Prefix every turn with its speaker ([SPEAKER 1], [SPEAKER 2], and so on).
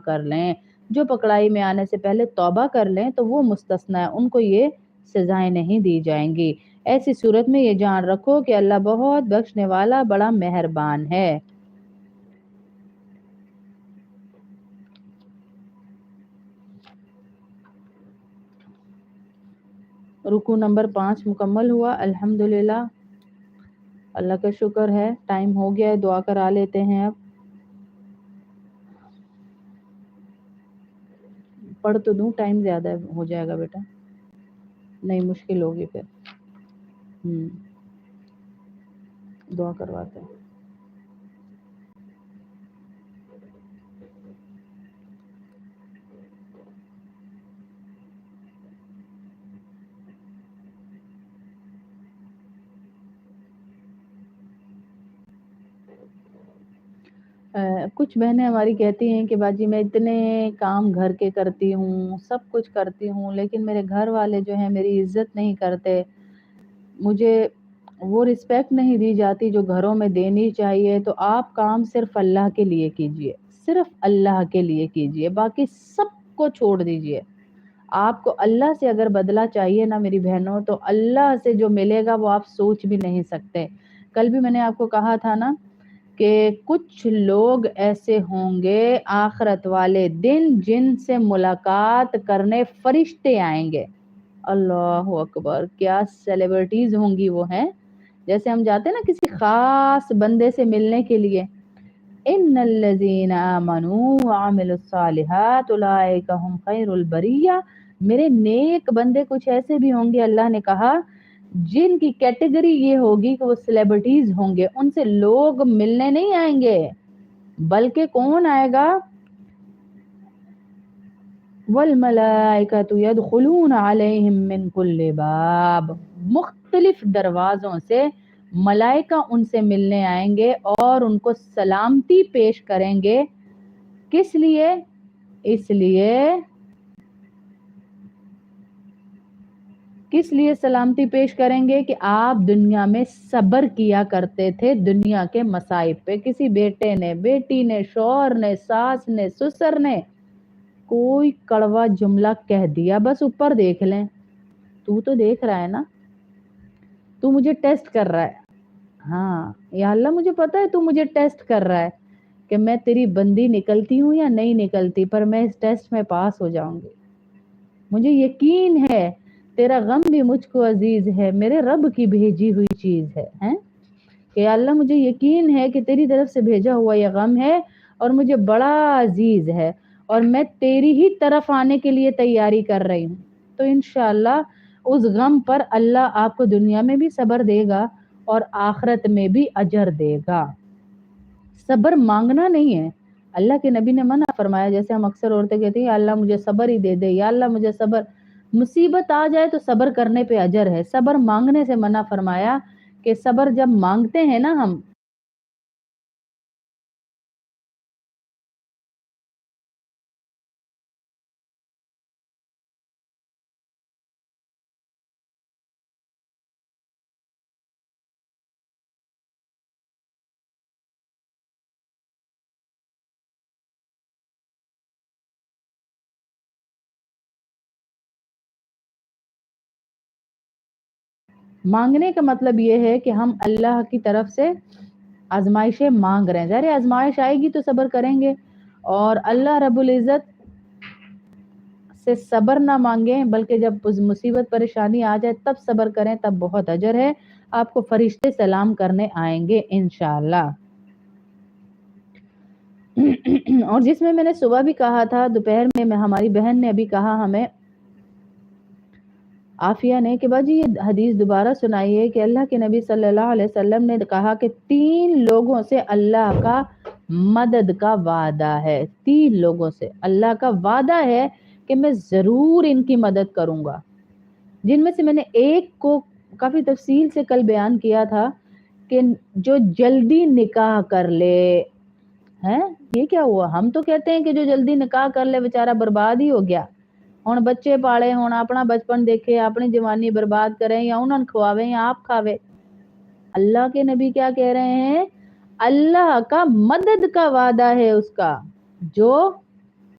[SPEAKER 1] کر لیں، جو پکڑائی میں آنے سے پہلے توبہ کر لیں تو وہ مستثنی ہے، ان کو یہ سزائیں نہیں دی جائیں گی۔ ایسی صورت میں یہ جان رکھو کہ اللہ بہت بخشنے والا بڑا مہربان ہے۔ رکوع نمبر 5 مکمل ہوا، الحمدللہ، اللہ کا شکر ہے۔ ٹائم ہو گیا ہے، دعا کرا لیتے ہیں۔ اب پڑھ تو دوں، ٹائم زیادہ ہو جائے گا بیٹا، نہیں مشکل ہوگی پھر۔ دعا کرواتے ہیں۔ کچھ بہنیں ہماری کہتی ہیں کہ باجی میں اتنے کام گھر کے کرتی ہوں، سب کچھ کرتی ہوں، لیکن میرے گھر والے جو ہیں میری عزت نہیں کرتے، مجھے وہ رسپیکٹ نہیں دی جاتی جو گھروں میں دینی چاہیے۔ تو آپ کام صرف اللہ کے لیے کیجئے، صرف اللہ کے لیے کیجئے، باقی سب کو چھوڑ دیجئے۔ آپ کو اللہ سے اگر بدلہ چاہیے نا میری بہنوں، تو اللہ سے جو ملے گا وہ آپ سوچ بھی نہیں سکتے۔ کل بھی میں نے آپ کو کہا تھا نا کہ کچھ لوگ ایسے ہوں گے آخرت والے دن جن سے ملاقات کرنے فرشتے آئیں گے۔ اللہ اکبر، کیا سیلیبریٹیز ہوں گی وہ ہیں، جیسے ہم جاتے ہیں نا کسی خاص بندے سے ملنے کے لیے، ان الذین آمنوا وعملوا الصالحات اولئک هم خیر البریہ، میرے نیک بندے کچھ ایسے بھی ہوں گے، اللہ نے کہا جن کی کیٹیگری یہ ہوگی کہ وہ سیلیبریٹیز ہوں گے، ان سے لوگ ملنے نہیں آئیں گے، بلکہ کون آئے گا؟ والملائکۃ یدخلون علیہم من کل باب، مختلف دروازوں سے ملائکہ ان سے ملنے آئیں گے اور ان کو سلامتی پیش کریں گے۔ کس لیے؟ کس لیے سلامتی پیش کریں گے؟ کہ آپ دنیا میں صبر کیا کرتے تھے دنیا کے مصائب پہ، کسی بیٹے نے، بیٹی نے، شوہر نے، ساس نے، سسر نے کوئی کڑوا جملہ کہہ دیا، بس اوپر دیکھ لیں، تو دیکھ رہا ہے نا، تو مجھے ٹیسٹ کر رہا ہے، ہاں یا اللہ مجھے پتا ہے تو مجھے ٹیسٹ کر رہا ہے کہ میں تیری بندی نکلتی ہوں یا نہیں نکلتی، پر میں اس ٹیسٹ میں پاس ہو جاؤں گی۔ مجھے یقین ہے تیرا غم بھی مجھ کو عزیز ہے، میرے رب کی بھیجی ہوئی چیز ہے کہ اللہ مجھے یقین ہے کہ تیری طرف سے بھیجا ہوا یہ غم ہے اور مجھے بڑا عزیز ہے، اور میں تیری ہی طرف آنے کے لیے تیاری کر رہی ہوں۔ تو انشاءاللہ اس غم پر اللہ آپ کو دنیا میں بھی صبر دے گا اور آخرت میں بھی اجر دے گا۔ صبر مانگنا نہیں ہے، اللہ کے نبی نے منع فرمایا، جیسے ہم اکثر عورتیں کہتی ہیں یا اللہ مجھے صبر ہی دے دے، یا اللہ مجھے صبر، مصیبت آ جائے تو صبر کرنے پہ اجر ہے، صبر مانگنے سے منع فرمایا کہ صبر جب مانگتے ہیں نا ہم، مانگنے کا مطلب یہ ہے کہ ہم اللہ کی طرف سے آزمائشیں مانگ رہے ہیں، ظاہر آزمائش آئے گی تو صبر کریں گے، اور اللہ رب العزت سے صبر نہ مانگیں بلکہ جب مصیبت پریشانی آ جائے تب صبر کریں، تب بہت اجر ہے، آپ کو فرشتے سلام کرنے آئیں گے انشاءاللہ۔ اور جس میں نے صبح بھی کہا تھا، دوپہر میں ہماری بہن نے ابھی کہا ہمیں عافیہ نے کہ باجی یہ حدیث دوبارہ سنائیے کہ اللہ کے نبی صلی اللہ علیہ وسلم نے کہا کہ 3 لوگوں سے اللہ کا مدد کا وعدہ ہے، 3 لوگوں سے اللہ کا وعدہ ہے کہ میں ضرور ان کی مدد کروں گا، جن میں سے میں نے ایک کو کافی تفصیل سے کل بیان کیا تھا کہ جو جلدی نکاح کر لے ہیں، یہ کیا ہوا؟ ہم تو کہتے ہیں کہ جو جلدی نکاح کر لے بیچارہ برباد ہی ہو گیا، ہن بچے پالے، ہن اپنا بچپن دیکھے، اپنی جوانی برباد کریں، یا انہوں کھواوے یا آپ کھاوے۔ اللہ کے نبی کیا کہہ رہے ہیں؟ اللہ کا مدد کا وعدہ ہے اس کا جو